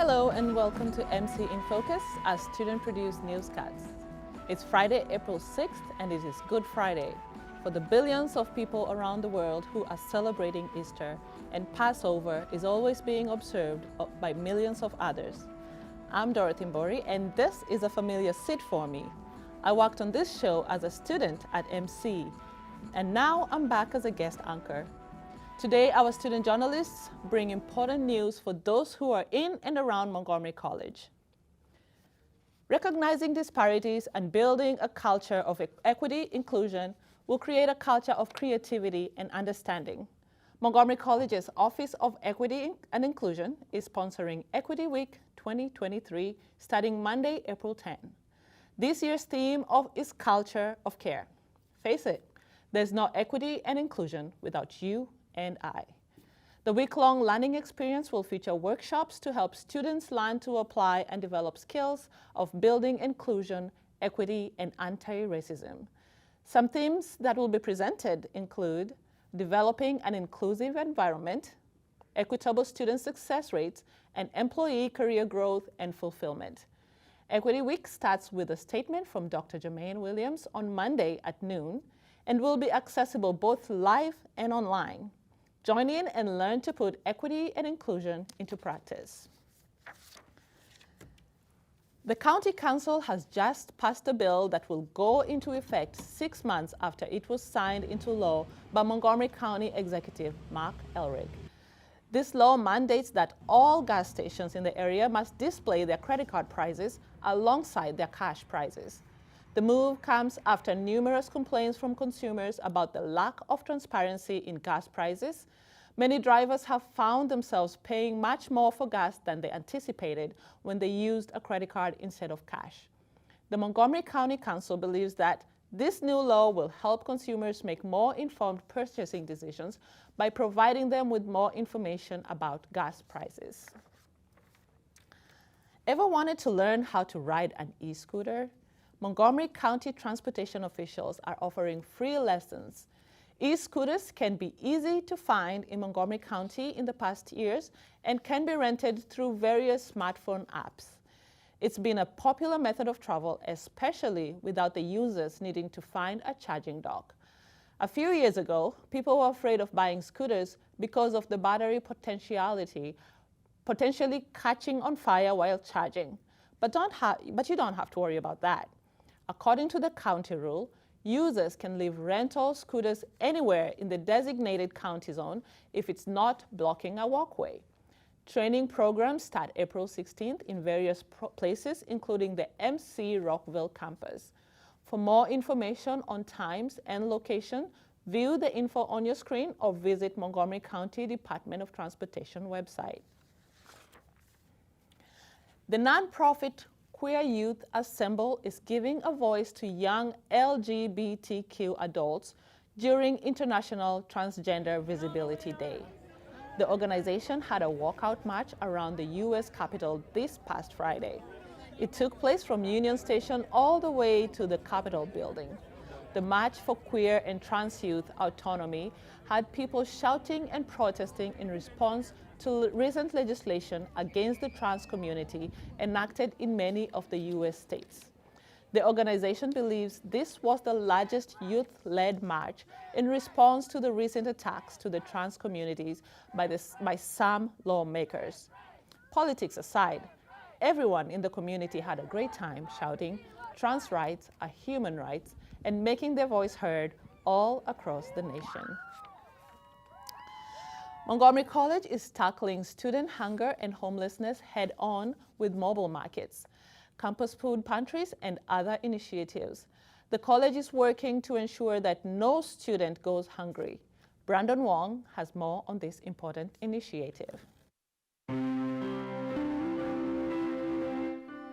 Hello and welcome to MC in Focus, a student-produced newscast. It's Friday, April 6th, and it is Good Friday for the billions of people around the world who are celebrating Easter, and Passover is always being observed by millions of others. I'm Dorothy Mbori, and this is a familiar seat for me. I worked on this show as a student at MC, and now I'm back as a guest anchor. Today, our student journalists bring important news for those who are in and around Montgomery College. Recognizing disparities and building a culture of equity inclusion will create a culture of creativity and understanding. Montgomery College's Office of Equity and Inclusion is sponsoring Equity Week 2023 starting Monday, April 10. This year's theme is Culture of Care. Face it, there's no equity and inclusion without you and I. The week-long learning experience will feature workshops to help students learn to apply and develop skills of building inclusion, equity, and anti-racism. Some themes that will be presented include developing an inclusive environment, equitable student success rates, and employee career growth and fulfillment. Equity Week starts with a statement from Dr. Jermaine Williams on Monday at noon and will be accessible both live and online. Join in and learn to put equity and inclusion into practice. The County Council has just passed a bill that will go into effect 6 months after it was signed into law by Montgomery County Executive Mark Elrick. This law mandates that all gas stations in the area must display their credit card prices alongside their cash prices. The move comes after numerous complaints from consumers about the lack of transparency in gas prices. Many drivers have found themselves paying much more for gas than they anticipated when they used a credit card instead of cash. The Montgomery County Council believes that this new law will help consumers make more informed purchasing decisions by providing them with more information about gas prices. Ever wanted to learn how to ride an e-scooter? Montgomery County transportation officials are offering free lessons. E-scooters can be easy to find in Montgomery County in the past years and can be rented through various smartphone apps. It's been a popular method of travel, especially without the users needing to find a charging dock. A few years ago, people were afraid of buying scooters because of the battery potentially catching on fire while charging. But you don't have to worry about that. According to the county rule, users can leave rental scooters anywhere in the designated county zone if it's not blocking a walkway. Training programs start April 16th in various places, including the MC Rockville campus. For more information on times and location, view the info on your screen or visit Montgomery County Department of Transportation website. The nonprofit Queer Youth Assemble is giving a voice to young LGBTQ adults during International Transgender Visibility Day. The organization had a walkout march around the U.S. Capitol this past Friday. It took place from Union Station all the way to the Capitol building. The March for Queer and Trans Youth Autonomy had people shouting and protesting in response to recent legislation against the trans community enacted in many of the U.S. states. The organization believes this was the largest youth-led march in response to the recent attacks to the trans communities by some lawmakers. Politics aside, everyone in the community had a great time shouting, "Trans rights are human rights," and making their voice heard all across the nation. Montgomery College is tackling student hunger and homelessness head-on with mobile markets, campus food pantries, and other initiatives. The college is working to ensure that no student goes hungry. Brandon Wong has more on this important initiative.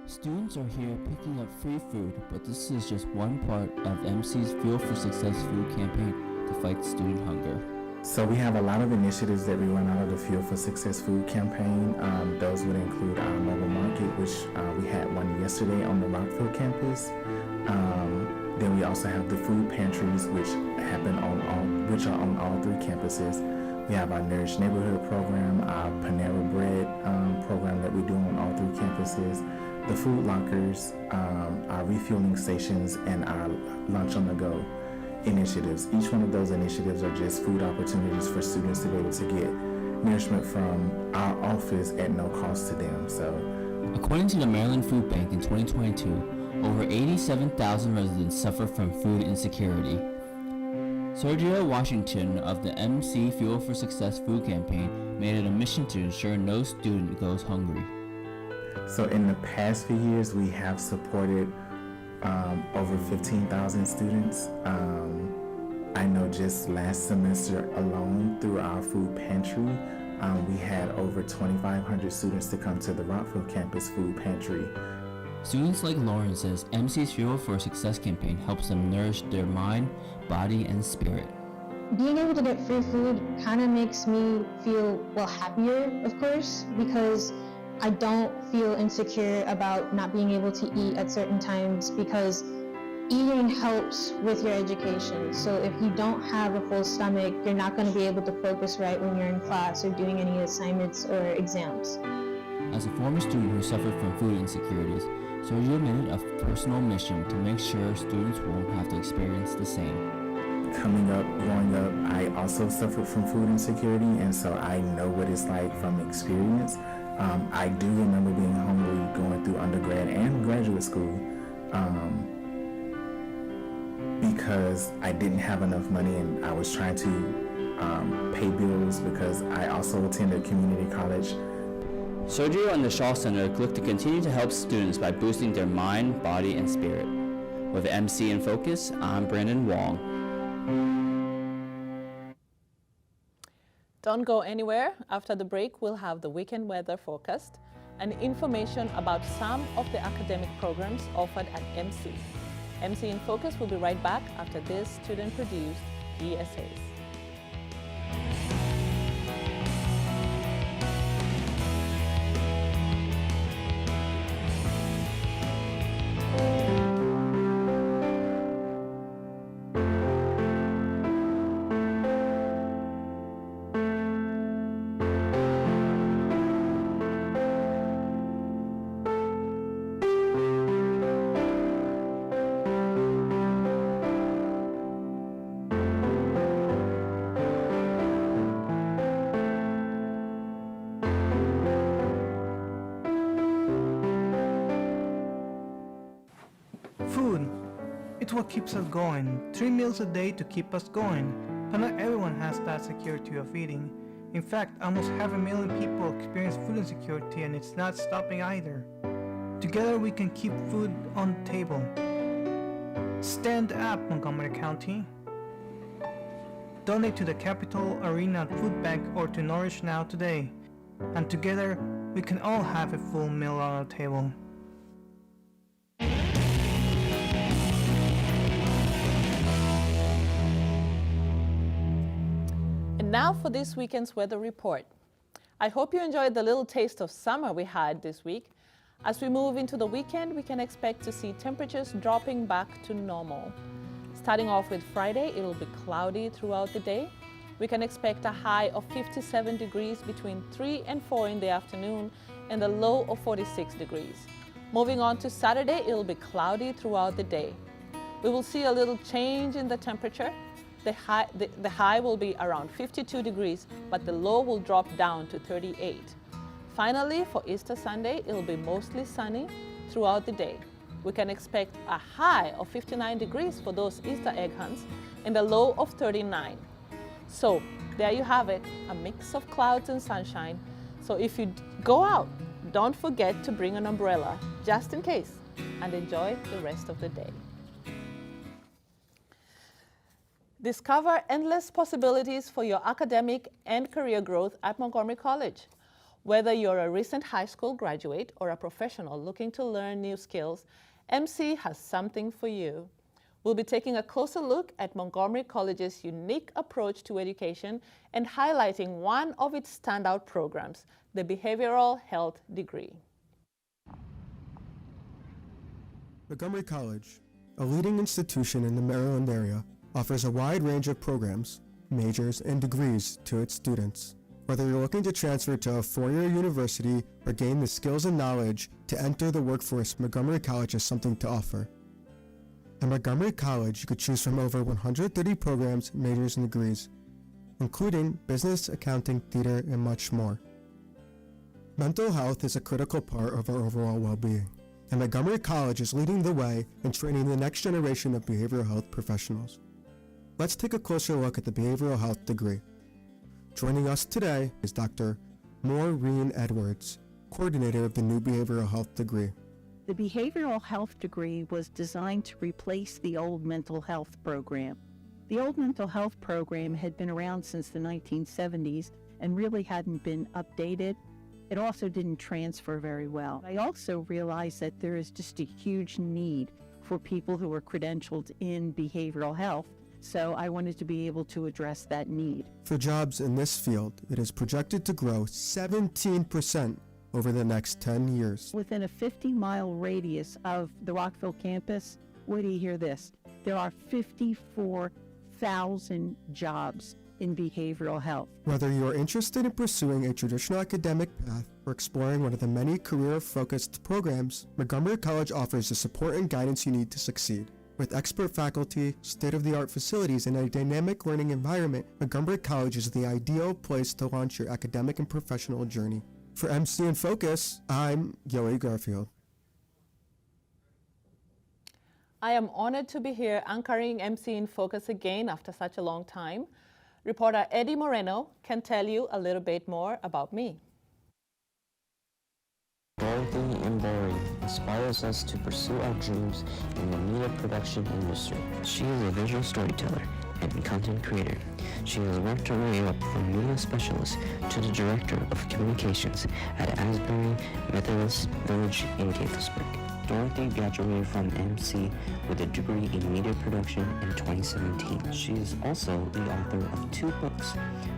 Students are here picking up free food, but this is just one part of MC's Fuel for Success food campaign to fight student hunger. So we have a lot of initiatives that we run out of the Fuel for Success food campaign. Those would include our mobile market, which we had one yesterday on the Rockville campus. Then we also have the food pantries, which are on all 3 campuses. We have our Nourish Neighborhood program, our Panera Bread program that we do on all 3 campuses, the food lockers, our refueling stations, and our lunch on the go initiatives. Each one of those initiatives are just food opportunities for students to be able to get nourishment from our office at no cost to them. So, According to the Maryland Food Bank in 2022, over 87,000 residents suffer from food insecurity. Sergio Washington of the MC Fuel for Success food campaign made it a mission to ensure no student goes hungry. So in the past few years, we have supported over 15,000 students. I know just last semester alone through our food pantry, we had over 2,500 students to come to the Rockville campus food pantry. Students like Lauren says MC's Fuel for Success campaign helps them nourish their mind, body, and spirit. Being able to get free food kind of makes me feel, happier, of course, because I don't feel insecure about not being able to eat at certain times, because eating helps with your education. So if you don't have a full stomach, you're not going to be able to focus right when you're in class or doing any assignments or exams. As a former student who suffered from food insecurities, Sergio made it a personal mission to make sure students won't have to experience the same. Growing up, I also suffered from food insecurity, and so I know what it's like from experience. I do remember being hungry going through undergrad and graduate school because I didn't have enough money, and I was trying to pay bills because I also attended community college. Sergio and the Shaw Center look to continue to help students by boosting their mind, body, and spirit. With MC in Focus, I'm Brandon Wong. Don't go anywhere. After the break, we'll have the weekend weather forecast and information about some of the academic programs offered at MC. MC in Focus will be right back after this student-produced ESAs. Food. It's what keeps us going. 3 meals a day to keep us going. But not everyone has that security of eating. In fact, almost 500,000 people experience food insecurity, and it's not stopping either. Together we can keep food on the table. Stand up, Montgomery County. Donate to the Capitol Arena Food Bank or to Nourish Now today. And together we can all have a full meal on our table. And now for this weekend's weather report. I hope you enjoyed the little taste of summer we had this week. As we move into the weekend, we can expect to see temperatures dropping back to normal. Starting off with Friday, it will be cloudy throughout the day. We can expect a high of 57 degrees between 3 and 4 in the afternoon and a low of 46 degrees. Moving on to Saturday, it will be cloudy throughout the day. We will see a little change in the temperature. The high will be around 52 degrees, but the low will drop down to 38. Finally, for Easter Sunday, it will be mostly sunny throughout the day. We can expect a high of 59 degrees for those Easter egg hunts and a low of 39. So there you have it, a mix of clouds and sunshine. So if you go out, don't forget to bring an umbrella just in case, and enjoy the rest of the day. Discover endless possibilities for your academic and career growth at Montgomery College. Whether you're a recent high school graduate or a professional looking to learn new skills, MC has something for you. We'll be taking a closer look at Montgomery College's unique approach to education and highlighting one of its standout programs, the Behavioral Health degree. Montgomery College, a leading institution in the Maryland area, offers a wide range of programs majors, and degrees to its students. Whether you're looking to transfer to a four-year university or gain the skills and knowledge to enter the workforce, Montgomery College has something to offer. At Montgomery College, you could choose from over 130 programs, majors, and degrees, including business, accounting, theater, and much more. Mental health is a critical part of our overall well-being, and Montgomery College is leading the way in training the next generation of behavioral health professionals. Let's take a closer look at the behavioral health degree. Joining us today is Dr. Maureen Edwards, coordinator of the new behavioral health degree. The behavioral health degree was designed to replace the old mental health program. The old mental health program had been around since the 1970s and really hadn't been updated. It also didn't transfer very well. I also realized that there is just a huge need for people who are credentialed in behavioral health, so I wanted to be able to address that need. For jobs in this field, it is projected to grow 17% over the next 10 years. Within a 50-mile radius of the Rockville campus, wait till you hear this, there are 54,000 jobs in behavioral health. Whether you are interested in pursuing a traditional academic path or exploring one of the many career-focused programs, Montgomery College offers the support and guidance you need to succeed. With expert faculty, state-of-the-art facilities, and a dynamic learning environment, Montgomery College is the ideal place to launch your academic and professional journey. For MC in Focus, I'm Gilly Garfield. I am honored to be here anchoring MC in Focus again after such a long time. Reporter Eddie Moreno can tell you a little bit more about me. Dorothy Embry inspires us to pursue our dreams in the media production industry. She is a visual storyteller and content creator. She has worked her way up from media specialist to the director of communications at Asbury Methodist Village in Gaithersburg. Dorothy graduated from MC with a degree in media production in 2017. She is also the author of 2 books,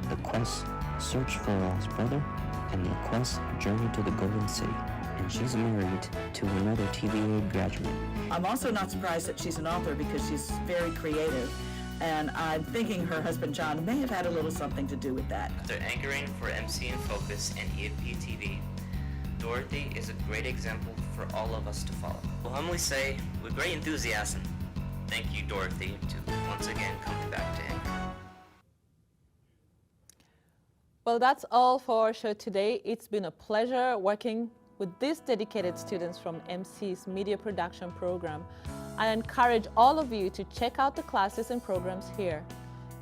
The Quest, Search for a Lost Brother, and The Quest, Journey to the Golden City. And she's married to another TVA graduate. I'm also not surprised that she's an author because she's very creative, and I'm thinking her husband John may have had a little something to do with that. After anchoring for MC in Focus and EFP TV, Dorothy is a great example for all of us to follow. We'll humbly say, with great enthusiasm, thank you, Dorothy, to once again coming back to anchor. Well, that's all for our show today. It's been a pleasure working with these dedicated students from MC's media production program. I encourage all of you to check out the classes and programs here.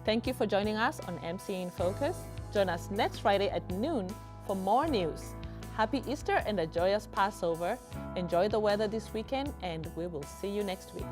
Thank you for joining us on MC in Focus. Join us next Friday at noon for more news. Happy Easter and a joyous Passover. Enjoy the weather this weekend, and we will see you next week.